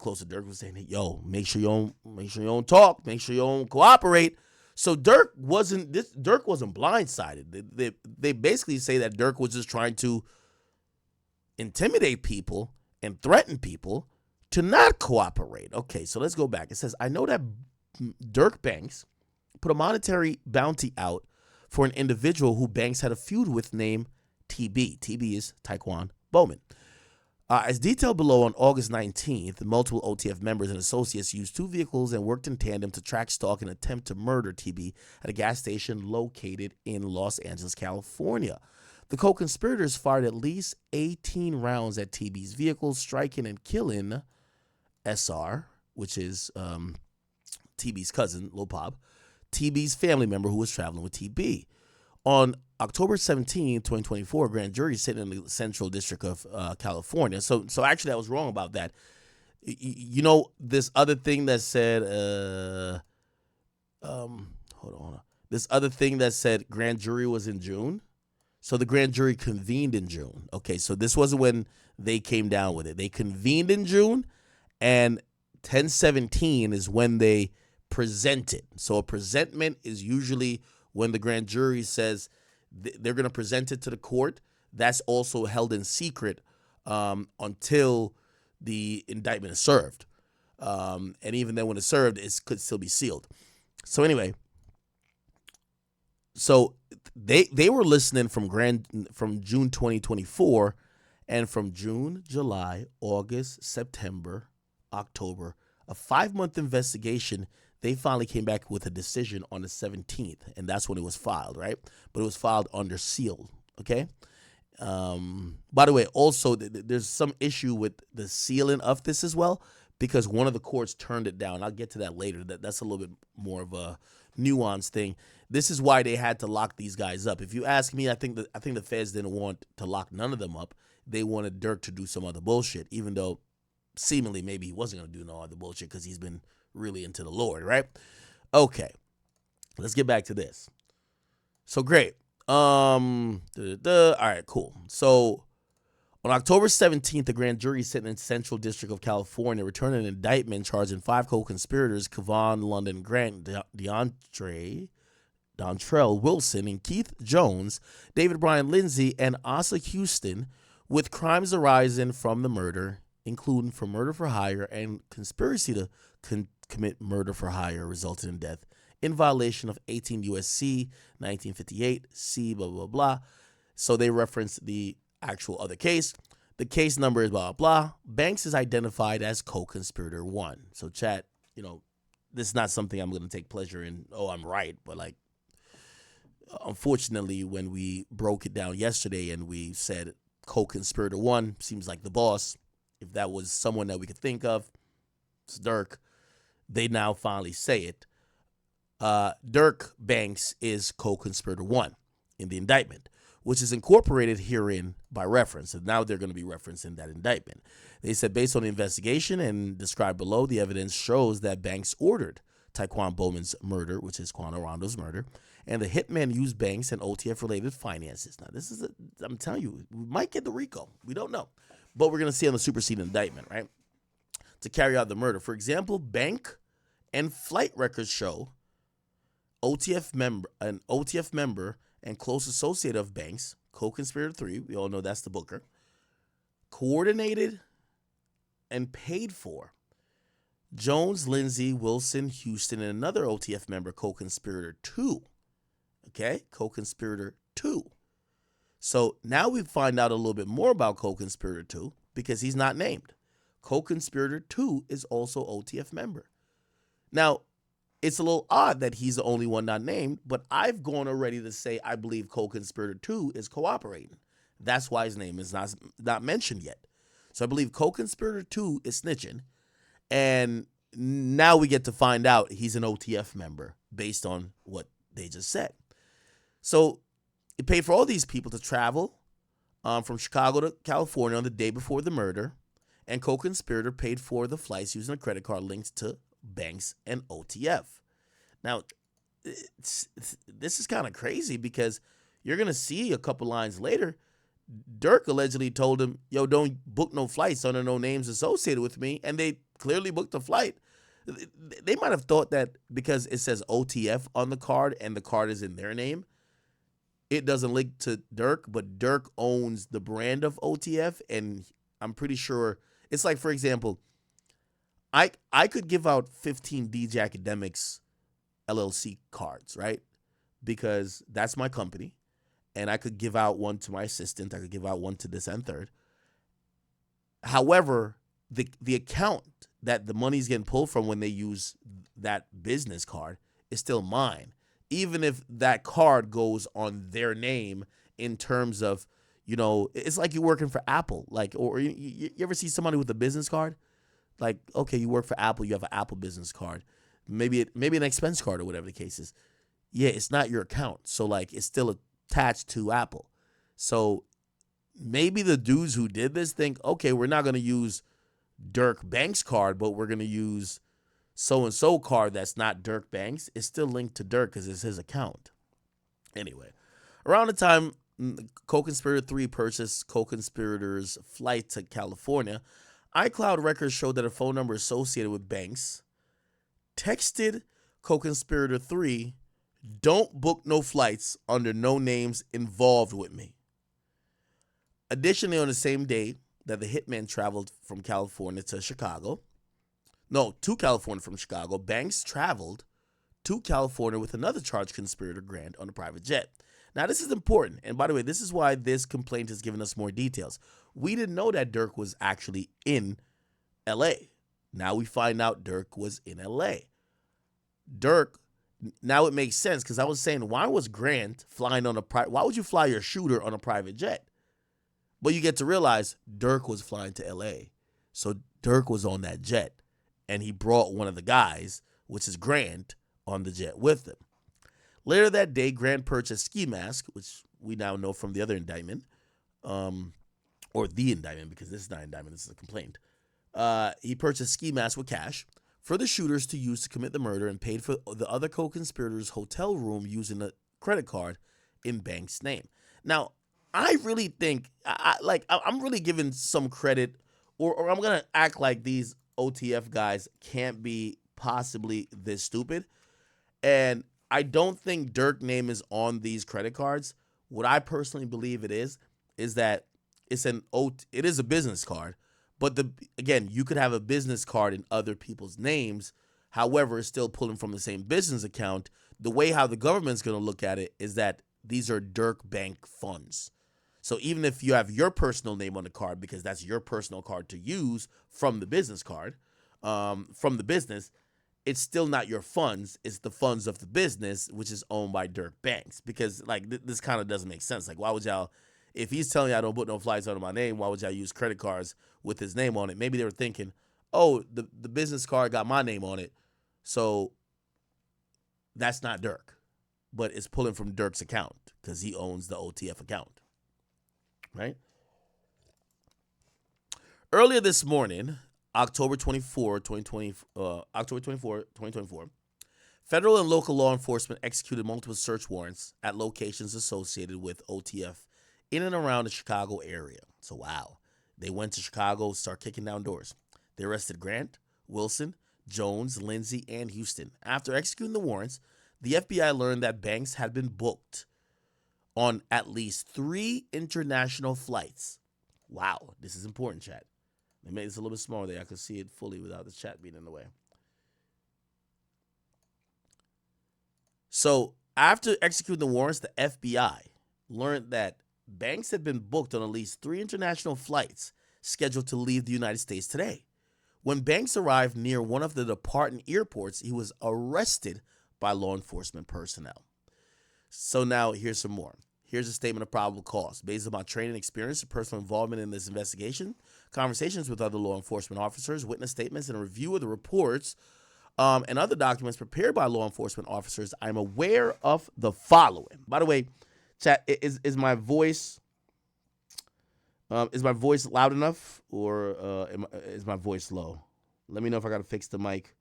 close to Durk was saying, hey, yo, make sure you don't talk, make sure you don't cooperate. So Durk wasn't blindsided. They basically say that Durk was just trying to intimidate people and threaten people to not cooperate. Okay, so let's go back. It says, I know that Durk Banks put a monetary bounty out for an individual who Banks had a feud with named TB. TB is Taekwon Bowman. As detailed below, on August 19th, multiple OTF members and associates used 2 vehicles and worked in tandem to track, stalk, and attempt to murder TB at a gas station located in Los Angeles, California. The co-conspirators fired at least 18 rounds at TB's vehicle, striking and killing SR, which is TB's cousin, Lil Pop, TB's family member who was traveling with TB. On October 17, 2024, a grand jury sitting in the Central District of California. So actually, I was wrong about that. You know, this other thing that said, hold on. This other thing that said grand jury was in June. So the grand jury convened in June. Okay, so this wasn't when they came down with it. They convened in June, and 10/17 is when they presented. So a presentment is usually when the grand jury says they're going to present it to the court. That's also held in secret until the indictment is served. And even then when it's served, it could still be sealed. So anyway, so they were listening from June 2024, and from June, July, August, September, October, a 5-month investigation. They finally came back with a decision on the 17th, and that's when it was filed, right? But it was filed under seal, okay? By the way, also, there's some issue with the sealing of this as well, because one of the courts turned it down. I'll get to that later. That's a little bit more of a nuanced thing. This is why they had to lock these guys up. If you ask me, I think the feds didn't want to lock none of them up. They wanted Durk to do some other bullshit, even though seemingly maybe he wasn't going to do no other bullshit because he's been really into the Lord, right? Okay, let's get back to this. So great. All right, cool. So on October 17th, the grand jury sitting in Central District of California returned an indictment charging 5 co-conspirators, Kevon London Grant, Dontrell Wilson, and Keith Jones, David Brian Lindsay, and Asa Houston, with crimes arising from the murder, including for murder for hire and conspiracy to commit murder for hire resulting in death in violation of 18 U.S.C. 1958, C, blah, blah, blah. So they reference the actual other case. The case number is blah, blah, blah. Banks is identified as co-conspirator 1. So chat, this is not something I'm going to take pleasure in. Oh, I'm right. But unfortunately, when we broke it down yesterday and we said co-conspirator 1 seems like the boss, if that was someone that we could think of, it's Durk. They now finally say it. Durk Banks is co-conspirator 1 in the indictment, which is incorporated herein by reference. And now they're going to be referencing that indictment. They said, based on the investigation and described below, the evidence shows that Banks ordered Taekwon Bowman's murder, which is Quando Rondo's murder, and the hitman used Banks and OTF-related finances. Now, I'm telling you, we might get the RICO. We don't know. But we're going to see on the superseding indictment, right? To carry out the murder. For example, bank and flight records show an OTF member and close associate of Banks, co-conspirator 3, we all know that's the Booker, coordinated and paid for Jones, Lindsay, Wilson, Houston, and another OTF member, co-conspirator 2. Okay, co-conspirator 2. So now we find out a little bit more about co-conspirator 2 because he's not named. Co-conspirator 2 is also OTF member. Now, it's a little odd that he's the only one not named, but I've gone already to say I believe co-conspirator 2 is cooperating. That's why his name is not mentioned yet. So I believe co-conspirator 2 is snitching, and now we get to find out he's an OTF member based on what they just said. So it paid for all these people to travel from Chicago to California on the day before the murder, and co-conspirator paid for the flights using a credit card linked to Banks and OTF. Now, this is kind of crazy because you're going to see a couple lines later, Durk allegedly told him, yo, don't book no flights under no names associated with me. And they clearly booked a flight. They might have thought that because it says OTF on the card and the card is in their name, it doesn't link to Dirk, but Dirk owns the brand of OTF, and I'm pretty sure it's like, for example, I could give out 15 DJ Akademiks LLC cards, right? Because that's my company, and I could give out one to my assistant. I could give out one to this and third. However, the account that the money's getting pulled from when they use that business card is still mine, even if that card goes on their name in terms of, it's like you're working for Apple, like, or you ever see somebody with a business card? Like, okay, you work for Apple, you have an Apple business card, maybe an expense card or whatever the case is. Yeah, it's not your account, so like it's still attached to Apple. So maybe the dudes who did this think, okay, we're not going to use Dirk Banks' card, but we're going to use so-and-so card that's not Dirk Banks. It's still linked to Dirk because it's his account. Anyway, around the time Co-Conspirator 3 purchased Co-Conspirator's flight to California, iCloud records showed that a phone number associated with Banks texted Co-Conspirator 3, "Don't book no flights under no names involved with me." Additionally, on the same day that the hitman traveled from California to Chicago, to California from Chicago, Banks traveled to California with another charged conspirator, Grant, on a private jet. Now, this is important. And by the way, this is why this complaint has given us more details. We didn't know that Dirk was actually in L.A. Now we find out Dirk was in L.A. Dirk, now it makes sense, because I was saying, why was Grant flying on why would you fly your shooter on a private jet? But you get to realize Dirk was flying to L.A. So Dirk was on that jet, and he brought one of the guys, which is Grant, on the jet with him. Later that day, Grant purchased ski mask, which we now know from the other indictment, or the indictment, because this is not an indictment, this is a complaint. He purchased ski mask with cash for the shooters to use to commit the murder, and paid for the other co-conspirators' hotel room using a credit card in Banks' name. Now, I really think, I'm really giving some credit, or I'm going to act like these OTF guys can't be possibly this stupid. And I don't think Dirk name is on these credit cards. What I personally believe it is that it is a business card. But again, you could have a business card in other people's names. However, it's still pulling from the same business account. The way how the government's going to look at it is that these are Dirk Bank funds. So even if you have your personal name on the card, because that's your personal card to use from the business card, from the business, it's still not your funds. It's the funds of the business, which is owned by Dirk Banks. Because like this kind of doesn't make sense. Like, why would y'all, if he's telling you I don't book no flights under my name, why would y'all use credit cards with his name on it? Maybe they were thinking, oh, the business card got my name on it, so that's not Dirk, but it's pulling from Dirk's account because he owns the OTF account, right? Earlier this morning, October 24, 2024, federal and local law enforcement executed multiple search warrants at locations associated with OTF in and around the Chicago area. So, wow. They went to Chicago, start kicking down doors. They arrested Grant, Wilson, Jones, Lindsay, and Houston. After executing the warrants, the FBI learned that Banks had been booked on at least 3 international flights. Wow, this is important, chat. They made this a little bit smaller there. I could see it fully without the chat being in the way. So after executing the warrants, the FBI learned that Banks had been booked on at least 3 international flights scheduled to leave the United States today. When Banks arrived near one of the departing airports, he was arrested by law enforcement personnel. So now here's some more. Here's a statement of probable cause. Based on my training experience and personal involvement in this investigation, conversations with other law enforcement officers, witness statements, and a review of the reports and other documents prepared by law enforcement officers, I'm aware of the following. By the way, chat, is my voice loud enough, or is my voice low? Let me know if I got to fix the mic.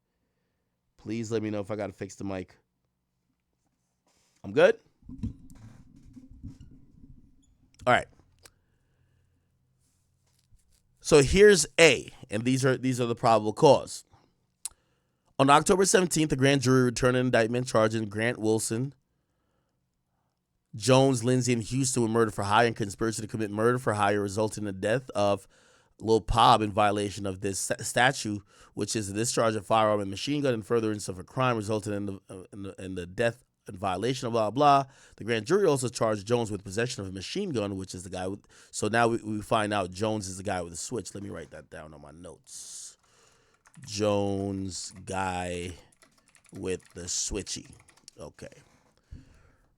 Please let me know if I got to fix the mic. I'm good? All right. So here's A, and these are the probable cause. On October 17th, the grand jury returned an indictment charging Grant Wilson, Jones, Lindsay, and Houston with murder for hire and conspiracy to commit murder for hire, resulting in the death of Lil Pob in violation of this statute, which is the discharge of firearm and machine gun in furtherance of a crime resulting in the death in violation of blah blah. The grand jury also charged Jones with possession of a machine gun, which is the guy with. So now we find out Jones is the guy with the switch. Let me write that down on my notes. Jones, guy with the switchy. Okay.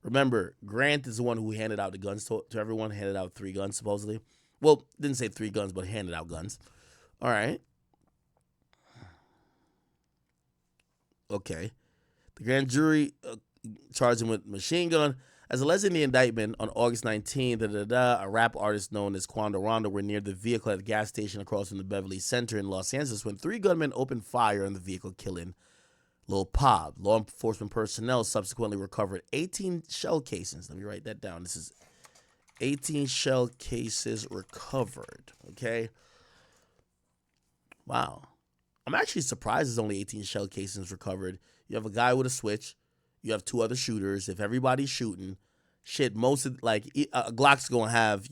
Remember, Grant is the one who handed out the guns to everyone, handed out 3 guns, supposedly. Well, didn't say 3 guns, but handed out guns. All right. Okay. The grand jury charged him with machine gun. As alleged in the indictment, on August 19th, a rap artist known as Quando Rondo were near the vehicle at a gas station across from the Beverly Center in Los Angeles when 3 gunmen opened fire on the vehicle, killing Lil Pob. Law enforcement personnel subsequently recovered 18 shell casings. Let me write that down. This is 18 shell cases recovered. Okay. Wow. I'm actually surprised there's only 18 shell casings recovered. You have a guy with a switch. You have 2 other shooters. If everybody's shooting, shit, most of, like, a Glock's going to have,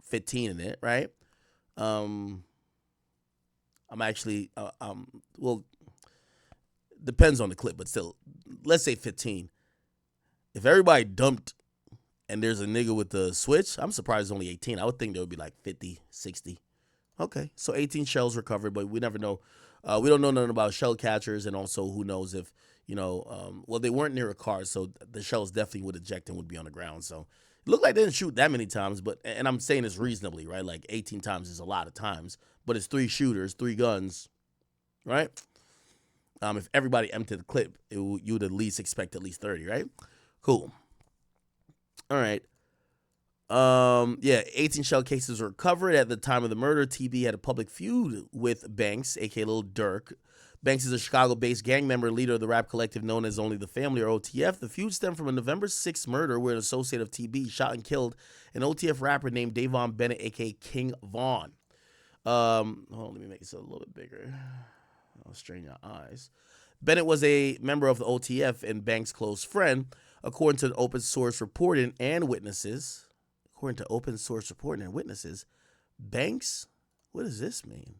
15 in it, right? I'm actually, well, depends on the clip, but still, let's say 15. If everybody dumped and there's a nigga with the switch, I'm surprised it's only 18. I would think there would be like 50, 60. Okay, so 18 shells recovered, but we never know. We don't know nothing about shell catchers, and also who knows if, well, they weren't near a car, so the shells definitely would eject and would be on the ground. So it looked like they didn't shoot that many times, but, and I'm saying this reasonably, right? Like 18 times is a lot of times, but it's 3 shooters, 3 guns, right? If everybody emptied the clip, you would at least expect at least 30, right? Cool. All right. Yeah, 18 shell cases were recovered. At the time of the murder, TB had a public feud with Banks, aka Lil Durk. Banks is a Chicago-based gang member, leader of the rap collective known as Only the Family, or OTF. The feud stemmed from a November 6th murder where an associate of TB shot and killed an OTF rapper named Davon Bennett, aka King Von. Hold on, let me make it a little bit bigger. I'll strain your eyes. Bennett was a member of the OTF and Banks' close friend, according to open source reporting and witnesses. Banks, what does this mean?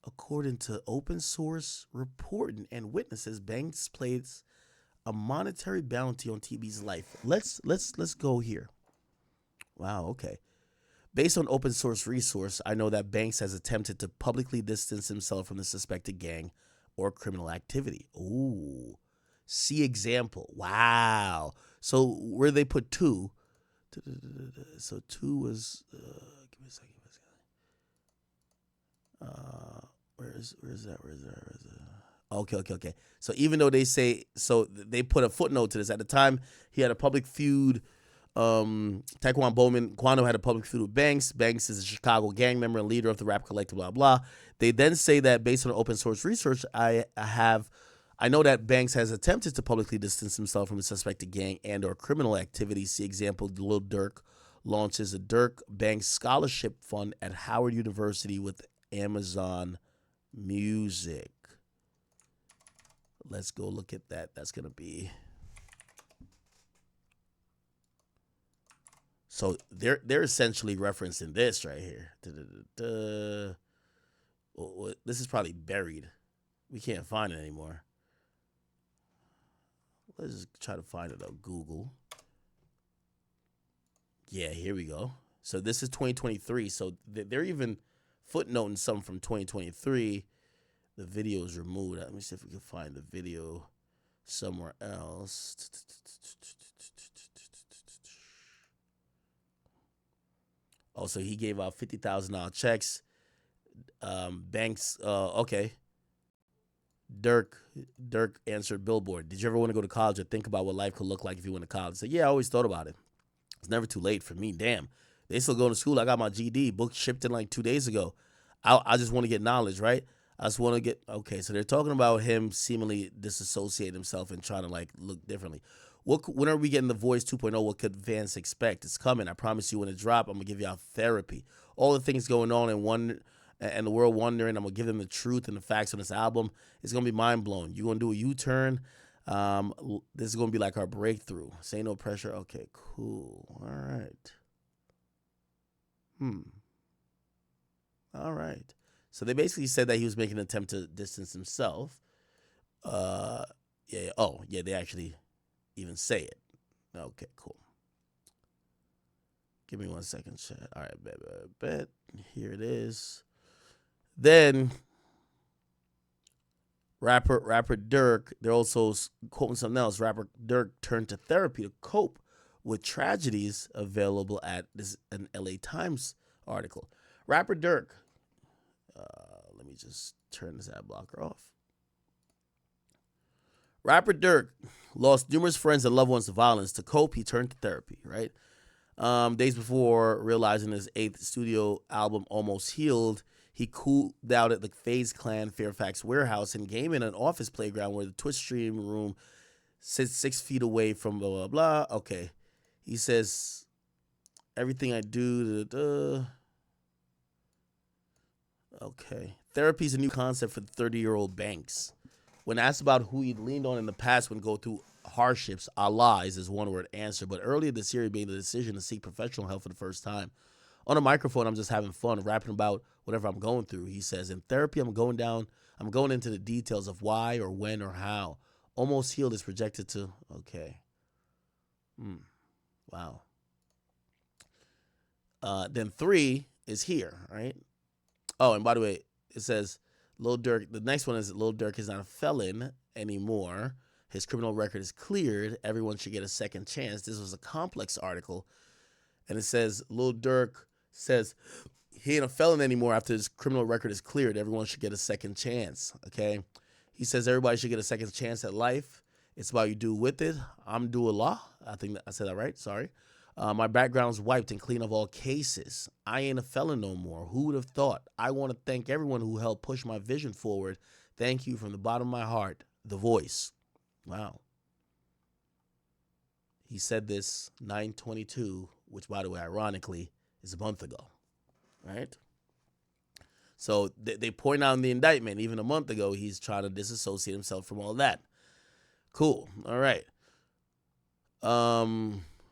According to open source reporting and witnesses, Banks placed a monetary bounty on TB's life. Let's go here. Wow, okay. Based on open source resource, I know that Banks has attempted to publicly distance himself from the suspected gang or criminal activity. Ooh. See example. Wow. So where they put 2. So 2 was give me a second. Where is that? Okay. So even though they say, so they put a footnote to this. At the time, he had a public feud. Taekwon Bowman, Quando had a public feud with Banks. Banks is a Chicago gang member and leader of the rap collective, blah, blah. They then say that based on open source research, I know that Banks has attempted to publicly distance himself from the suspected gang and or criminal activity. See example, Lil Durk launches a Durk Banks Scholarship Fund at Howard University with Amazon Music. Let's go look at that. That's going to be... So they're essentially referencing this right here. Well, this is probably buried. We can't find it anymore. Let's just try to find it on Google. Yeah, here we go. So this is 2023. So they're even footnoting some from 2023. The video is removed. Let me see if we can find the video somewhere else. Also, he gave out $50,000 checks. Banks, okay. Durk answered Billboard. Did you ever want to go to college or think about what life could look like if you went to college? So yeah, I always thought about it. It's never too late for me. Damn, they still going to school. I got my GD book shipped in like 2 days ago. I just want to get knowledge, right? I just want to get, okay. So they're talking about him seemingly disassociating himself and trying to like look differently. when are we getting The Voice 2.0? What could fans expect? It's coming. I promise you when it drop, I'm going to give y'all therapy. All the things going on and the world wondering, I'm going to give them the truth and the facts on this album. It's going to be mind-blowing. You're going to do a U-turn. This is going to be like our breakthrough. Say no pressure. Okay, cool. All right. All right. So they basically said that he was making an attempt to distance himself. Yeah. Oh, yeah, they actually even say it. Okay, cool. Give me 1 second, chat. All right, bet. Here it is. Then rapper Dirk, they're also quoting something else. Rapper Dirk turned to therapy to cope with tragedies, available at an LA Times article. Rapper Dirk, let me just turn this ad blocker off. Rapper Dirk lost numerous friends and loved ones to violence. To cope, he turned to therapy, right? Days before realizing his 8th studio album, Almost Healed, he cooled out at the FaZe Clan Fairfax warehouse and game in an office playground where the Twitch stream room sits 6 feet away from blah, blah, blah. Okay. He says, everything I do, Okay. Therapy is a new concept for the 30-year-old Banks. When asked about who he'd leaned on in the past when go through hardships, Allah is his one-word answer. But earlier this year, he made the decision to seek professional help for the first time. On a microphone, I'm just having fun, rapping about whatever I'm going through. He says, in therapy, I'm going into the details of why or when or how. Almost Healed is projected to, okay. Wow. Then 3 is here, right? Oh, and by the way, it says Lil Durk. The next one is Lil Durk is not a felon anymore. His criminal record is cleared. Everyone should get a second chance. This was a complex article. And it says Lil Durk says he ain't a felon anymore after his criminal record is cleared. Everyone should get a second chance, okay? He says everybody should get a second chance at life. It's about you do with it. I'm do Allah. I think I said that right. Sorry. My background's wiped and clean of all cases. I ain't a felon no more. Who would have thought? I want to thank everyone who helped push my vision forward. Thank you from the bottom of my heart. The Voice. Wow. He said this 9/22, which, by the way, ironically, is a month ago. Right? So they point out in the indictment, even a month ago, he's trying to disassociate himself from all that. Cool. All right.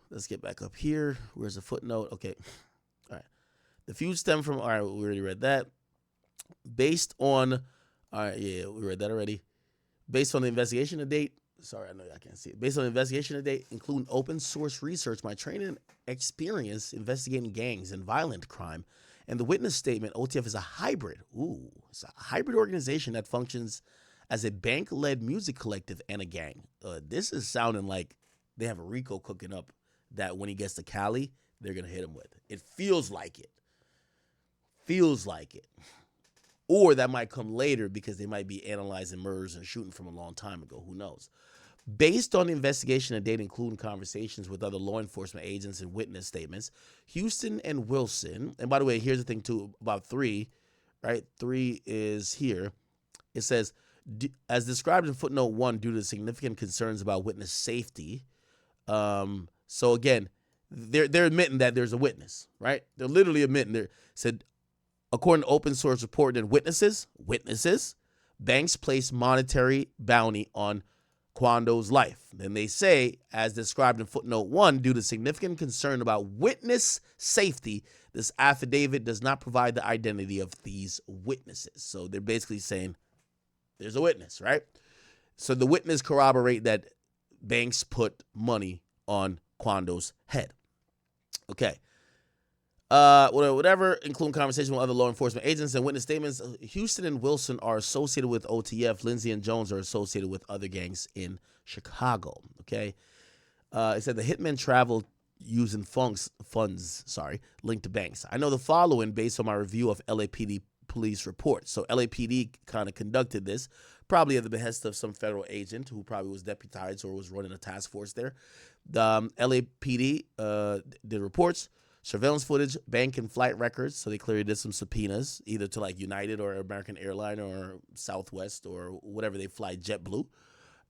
Let's get back up here. Where's the footnote? Okay. All right. The feud stemmed from, all right, we already read that. Based on, all right, yeah, we read that already. Based on the investigation to date, sorry, I know y'all can't see it. Based on the investigation to date, including open source research, my training and experience investigating gangs and violent crime, and the witness statement, OTF is a hybrid. Ooh, it's a hybrid organization that functions as a bank-led music collective and a gang. This is sounding like they have a Rico cooking up that when he gets to Cali, they're going to hit him with. It feels like it. Feels like it. Or that might come later because they might be analyzing murders and shooting from a long time ago. Who knows? Based on the investigation and data, including conversations with other law enforcement agents and witness statements, Houston and Wilson, and by the way, here's the thing too about 3, right? 3 is here. It says, as described in footnote 1, due to significant concerns about witness safety. So again, they're admitting that there's a witness, right? They're literally admitting. They said, according to open source report and witnesses, banks place monetary bounty on Quando's life. Then they say, as described in footnote 1, due to significant concern about witness safety, this affidavit does not provide the identity of these witnesses. So they're basically saying there's a witness, right? So the witness corroborate that banks put money on Quando's head. Okay. Whatever, including conversation with other law enforcement agents and witness statements. Houston and Wilson are associated with OTF. Lindsay and Jones are associated with other gangs in Chicago. Okay. It said the hitmen traveled using funds linked to banks. I know the following based on my review of LAPD police reports. So LAPD kind of conducted this, probably at the behest of some federal agent who probably was deputized or was running a task force there. The LAPD did reports, surveillance footage, bank and flight records. So they clearly did some subpoenas, either to like United or American Airlines or Southwest or whatever they fly, JetBlue.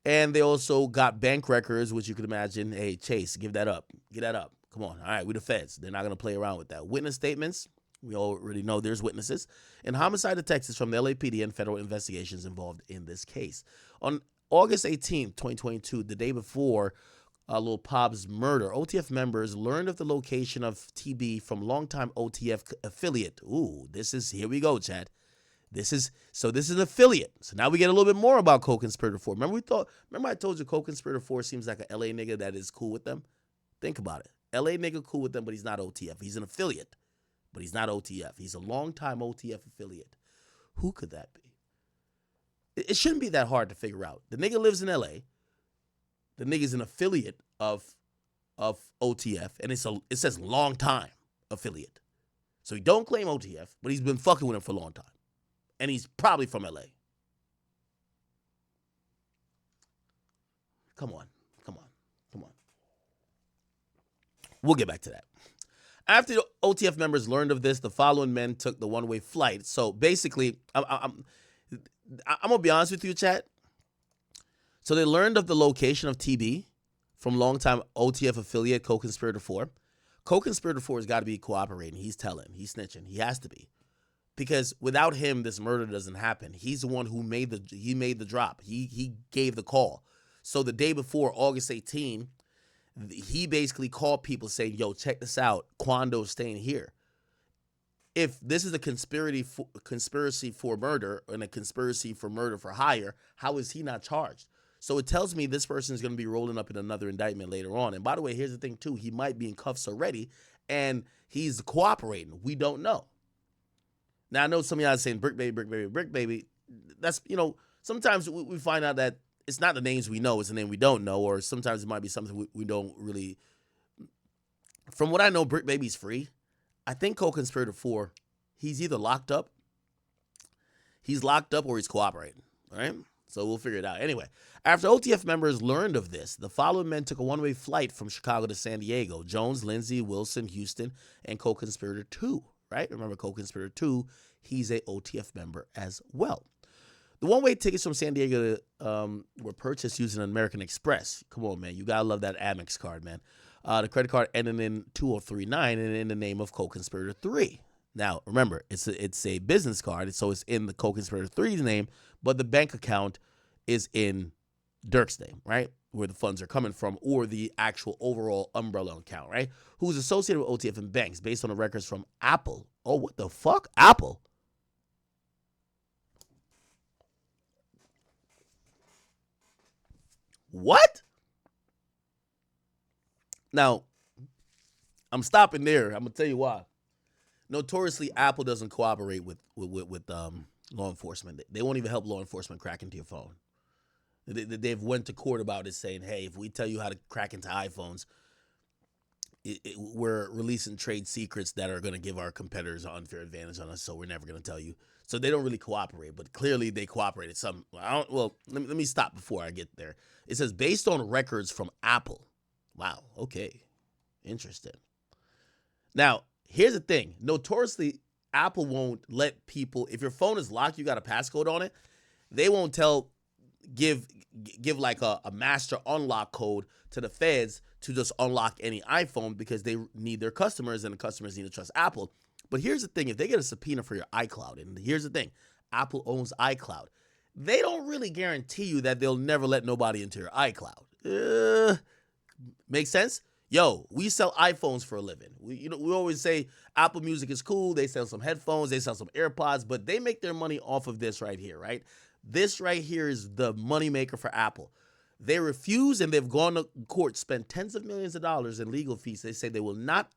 And they also got bank records, which you could imagine, hey, Chase, give that up. Get that up. Come on. All right, we the feds. They're not going to play around with that. Witness statements. We already know there's witnesses. And homicide detectives from the LAPD and federal investigations involved in this case. On August 18th, 2022, the day before Lil Pop's murder, OTF members learned of the location of TB from longtime OTF affiliate. Ooh, here we go, Chad. This is an affiliate. So now we get a little bit more about Co-Conspirator 4. Remember I told you Co-Conspirator 4 seems like a LA nigga that is cool with them? Think about it. LA nigga cool with them, but he's not OTF. He's an affiliate, but he's not OTF. He's a longtime OTF affiliate. Who could that be? It shouldn't be that hard to figure out. The nigga lives in LA. The nigga's an affiliate of OTF, and it says long time affiliate. So he don't claim OTF, but he's been fucking with him for a long time. And he's probably from LA. Come on. We'll get back to that. After the OTF members learned of this, the following men took the one-way flight. So basically, I'm going to be honest with you, chat. So they learned of the location of TB from longtime OTF affiliate Co-Conspirator 4. Co-Conspirator 4 has got to be cooperating. He's telling. He's snitching. He has to be. Because without him, this murder doesn't happen. He's the one who made the drop. He gave the call. So the day before, August 18, he basically called people saying, yo, check this out. Quando's staying here. If this is a conspiracy for murder and a conspiracy for murder for hire, how is he not charged? So it tells me this person is going to be rolling up in another indictment later on. And by the way, here's the thing, too. He might be in cuffs already, and he's cooperating. We don't know. Now, I know some of y'all are saying, brick baby. That's, sometimes we find out that it's not the names we know, it's the name we don't know, or sometimes it might be something we don't really. From what I know, Brick Baby's free. I think Co-Conspirator 4, he's either locked up, or he's cooperating, all right? So we'll figure it out. Anyway, after OTF members learned of this, the following men took a one-way flight from Chicago to San Diego: Jones, Lindsay, Wilson, Houston, and Co-Conspirator 2, right? Remember, Co-Conspirator 2, he's a OTF member as well. The one-way tickets from San Diego were purchased using American Express. Come on, man. You got to love that Amex card, man. The credit card ended in 2039 and in the name of Co-Conspirator 3. Now, remember, it's a business card, so it's in the Co-Conspirator 3's name, but the bank account is in Durks' name, right? Where the funds are coming from, or the actual overall umbrella account, right? Who's associated with OTF and banks based on the records from Apple. Oh, what the fuck? Apple? What? Now, I'm stopping there. I'm gonna tell you why. Notoriously, Apple doesn't cooperate with law enforcement. They won't even help law enforcement crack into your phone. They've went to court about it, saying, "Hey, if we tell you how to crack into iPhones, we're releasing trade secrets that are going to give our competitors an unfair advantage on us. So we're never going to tell you." So they don't really cooperate, but clearly they cooperated. Let me stop before I get there. It says based on records from Apple. Wow. Okay. Interesting. Now, here's the thing. Notoriously, Apple won't let people, if your phone is locked, you got a passcode on it, they won't give like a master unlock code to the feds to just unlock any iPhone, because they need their customers and the customers need to trust Apple. But here's the thing. If they get a subpoena for your iCloud, and here's the thing, Apple owns iCloud, they don't really guarantee you that they'll never let nobody into your iCloud. Make sense? Yo, we sell iPhones for a living. We always say Apple Music is cool. They sell some headphones, they sell some AirPods, but they make their money off of this right here, right? This right here is the moneymaker for Apple. They refuse, and they've gone to court, spent tens of millions of dollars in legal fees. They say they will not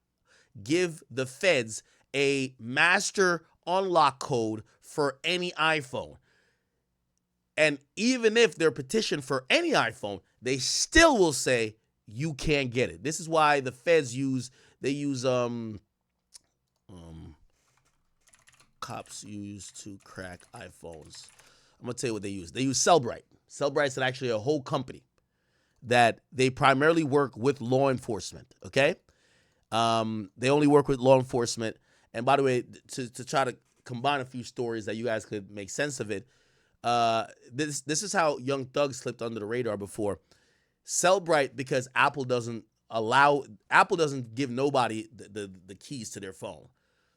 give the feds a master unlock code for any iPhone. And even if they're petitioned for any iPhone, they still will say you can't get it. This is why the feds use cops use to crack iPhones. I'm gonna tell you what they use. They use Cellbrite. Cellbrite's actually a whole company that they primarily work with law enforcement. Okay, they only work with law enforcement. And by the way, to try to combine a few stories that you guys could make sense of it, This is how Young Thug slipped under the radar before. Cellbrite, because Apple doesn't give nobody the keys to their phone.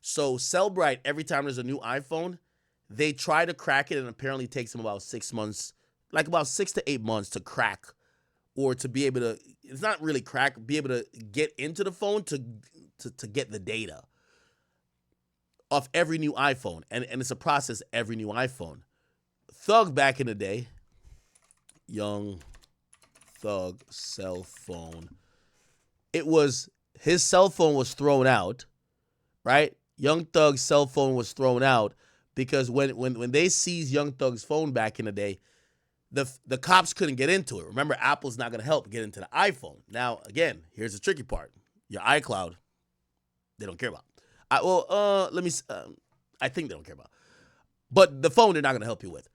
So Cellbrite, every time there's a new iPhone, they try to crack it, and apparently it takes them about 6 months, like about 6 to 8 months to crack, or to be able to, it's not really crack, be able to get into the phone to get the data off every new iPhone. And it's a process every new iPhone. Thug back in the day, Young Thug cell phone. It was, his cell phone was thrown out, right? Young Thug's cell phone was thrown out because when they seized Young Thug's phone back in the day, the cops couldn't get into it. Remember, Apple's not going to help get into the iPhone. Now, again, here's the tricky part. Your iCloud, they don't care about. I think they don't care about. But the phone, they're not going to help you with.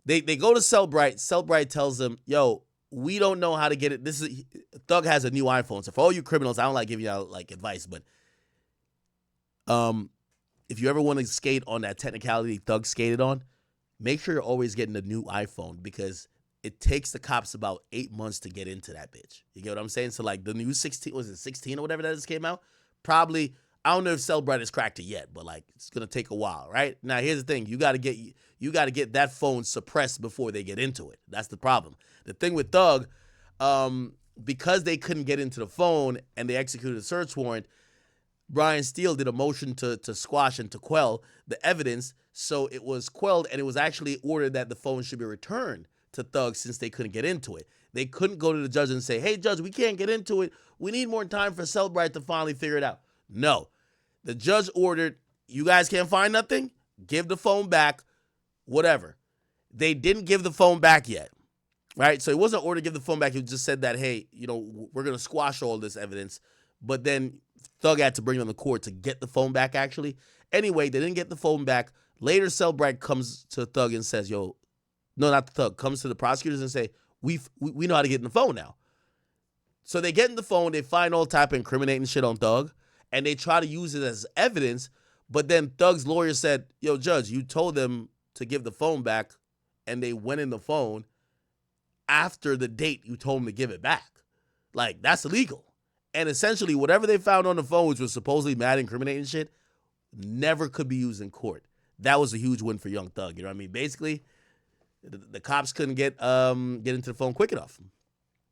They go to Cellbrite. Cellbrite tells them, yo, we don't know how to get it. Thug has a new iPhone. So for all you criminals, I don't like giving you like advice, but if you ever want to skate on that technicality Thug skated on, make sure you're always getting a new iPhone, because it takes the cops about 8 months to get into that bitch. You get what I'm saying? So like the new 16, was it 16 or whatever that just came out? Probably, I don't know if Cellbrite has cracked it yet, but like it's gonna take a while, right? Now here's the thing: you gotta get that phone suppressed before they get into it. That's the problem. The thing with Thug, because they couldn't get into the phone and they executed a search warrant, Brian Steele did a motion to squash and to quell the evidence. So it was quelled, and it was actually ordered that the phone should be returned to Thug since they couldn't get into it. They couldn't go to the judge and say, hey, judge, we can't get into it. We need more time for Cellbrite to finally figure it out. No. The judge ordered, you guys can't find nothing? Give the phone back, whatever. They didn't give the phone back yet, right? So it wasn't ordered to give the phone back. It just said that, hey, we're going to squash all this evidence. But then Thug had to bring them to court to get the phone back, actually. Anyway, they didn't get the phone back. Later, Cellbrite comes to Thug and says, yo, no, not the Thug, comes to the prosecutors and say, we know how to get in the phone now. So they get in the phone, they find all type of incriminating shit on Thug, and they try to use it as evidence. But then Thug's lawyer said, yo, judge, you told them to give the phone back, and they went in the phone after the date you told them to give it back. Like, that's illegal. And essentially, whatever they found on the phone, which was supposedly mad incriminating shit, never could be used in court. That was a huge win for Young Thug. You know what I mean? Basically, the cops couldn't get into the phone quick enough,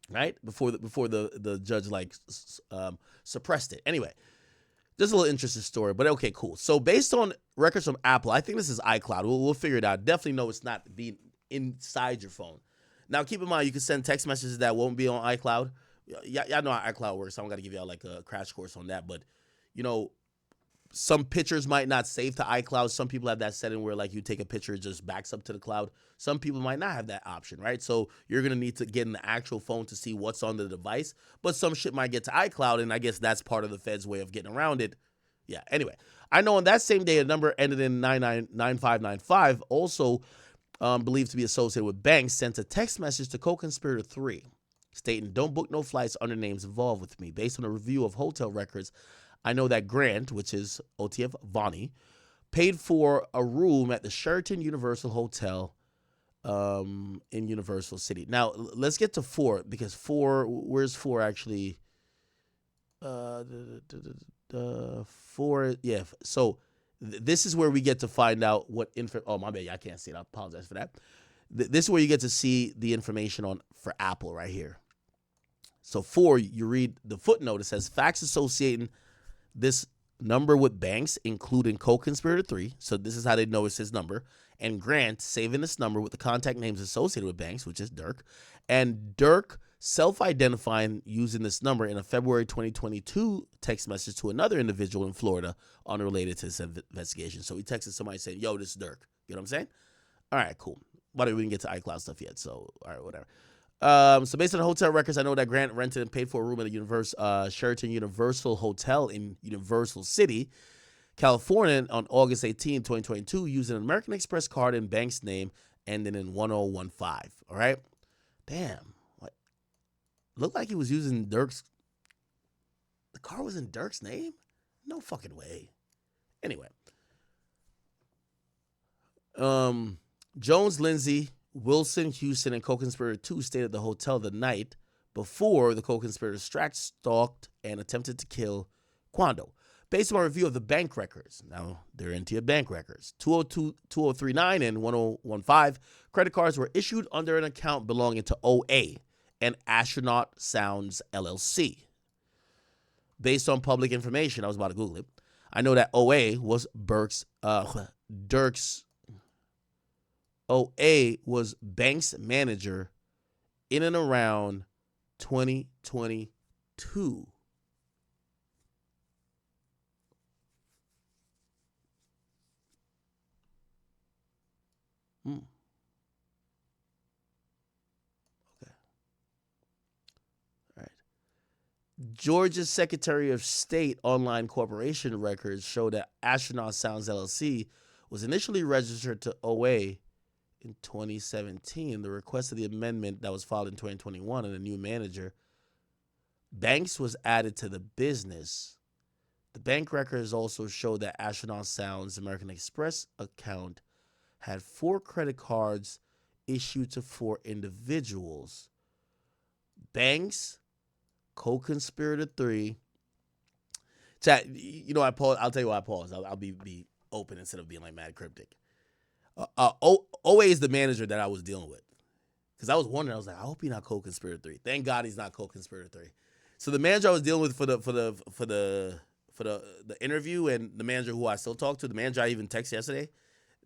right? Before the judge suppressed it. Anyway, just a little interesting story, but okay, cool. So based on records from Apple, I think this is iCloud. We'll figure it out. Definitely know it's not being inside your phone. Now, keep in mind, you can send text messages that won't be on iCloud. Y'all know how iCloud works. I don't got to give y'all like a crash course on that, but some pictures might not save to iCloud. Some people have that setting where like you take a picture, it just backs up to the cloud. Some people might not have that option, right? So you're going to need to get in the actual phone to see what's on the device. But some shit might get to iCloud, and I guess that's part of the Fed's way of getting around it. Yeah, anyway. I know on that same day, a number ended in 9595, also believed to be associated with banks, sent a text message to co-conspirator 3, stating, don't book no flights under names involved with me. Based on a review of hotel records, I know that Grant, which is OTF Vonnie, paid for a room at the Sheraton Universal Hotel in Universal City. Now, let's get to 4, because 4, where's 4 actually? 4, yeah. So this is where we get to find out what oh, my bad, I can't see it. I apologize for that. This is where you get to see the information for Apple right here. So 4, you read the footnote. It says facts associating this number with banks, including co-conspirator 3. So this is how they know it's his number. And Grant saving this number with the contact names associated with banks, which is Dirk. And Dirk self-identifying using this number in a February 2022 text message to another individual in Florida unrelated to this investigation. So he texted somebody saying, yo, this is Dirk. You know what I'm saying? All right, cool. By the way, we didn't get to iCloud stuff yet. So, all right, whatever. So based on the hotel records, I know that Grant rented and paid for a room at the Sheraton Universal Hotel in Universal City, California on August 18, 2022, using an American Express card in bank's name ending in 1015. All right? Damn. What? Looked like he was using Dirk's. The car was in Dirk's name? No fucking way. Anyway. Jones, Lindsay, Wilson, Houston, and co-conspirator 2 stayed at the hotel the night before the co-conspirators stalked and attempted to kill Quando. Based on a review of the bank records, now they're into your bank records, 2039 and 1015 credit cards were issued under an account belonging to OA and Astronaut Sounds LLC. Based on public information, I was about to Google it, I know that OA was Durks. OA was Banks' manager in and around 2022. Okay. All right. Georgia's Secretary of State online corporation records show that Astronaut Sounds LLC was initially registered to OA in 2017. The request of the amendment that was filed in 2021 and a new manager, Banks was added to the business. The bank records also show that Astronaut Sounds American Express account had 4 credit cards issued to 4 individuals. Banks, co-conspirator 3. Chat, I pause. I'll tell you why I pause. I'll be open instead of being like mad cryptic. OA is the manager that I was dealing with. Because I was wondering, I was like, I hope he's not co-conspirator 3. Thank God he's not co-conspirator 3. So the manager I was dealing with for the interview, and the manager who I still talk to, the manager I even texted yesterday,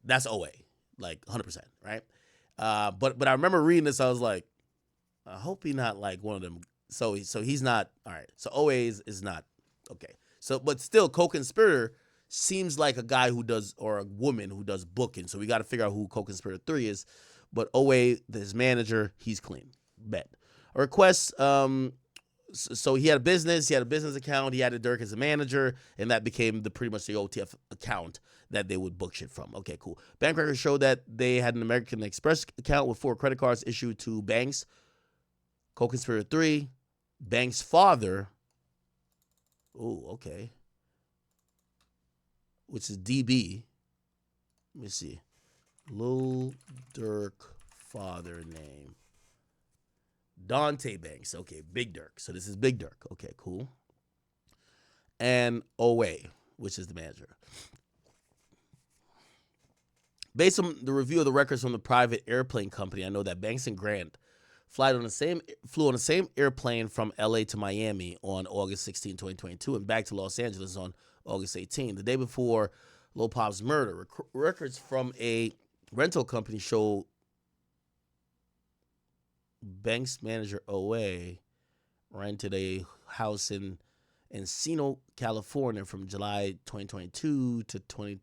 that's OA, like 100%, right? But I remember reading this, I was like, I hope he's not like one of them. So he's not. All right. So OA is not okay. So but still, co-conspirator seems like a guy who does, or a woman who does booking. So we got to figure out who co-conspirator 3 is. But OA, his manager, he's clean. Bet. A request. So he had a business account, he had Dirk as a manager, and that became pretty much the OTF account that they would book shit from. Okay, cool. Bank records show that they had an American Express account with 4 credit cards issued to Banks, co-conspirator 3, Banks' father, okay, which is DB. Let me see. Lil Durk father name. Dante Banks. Okay, Big Durk. So this is Big Durk. Okay, cool. And OA, which is the manager. Based on the review of the records from the private airplane company, I know that Banks and Grant flew on the same airplane from LA to Miami on August 16, 2022, and back to Los Angeles on August 18, the day before Lil Pop's murder. Records from a rental company show Banks manager OA rented a house in Encino, California from July 2022 to July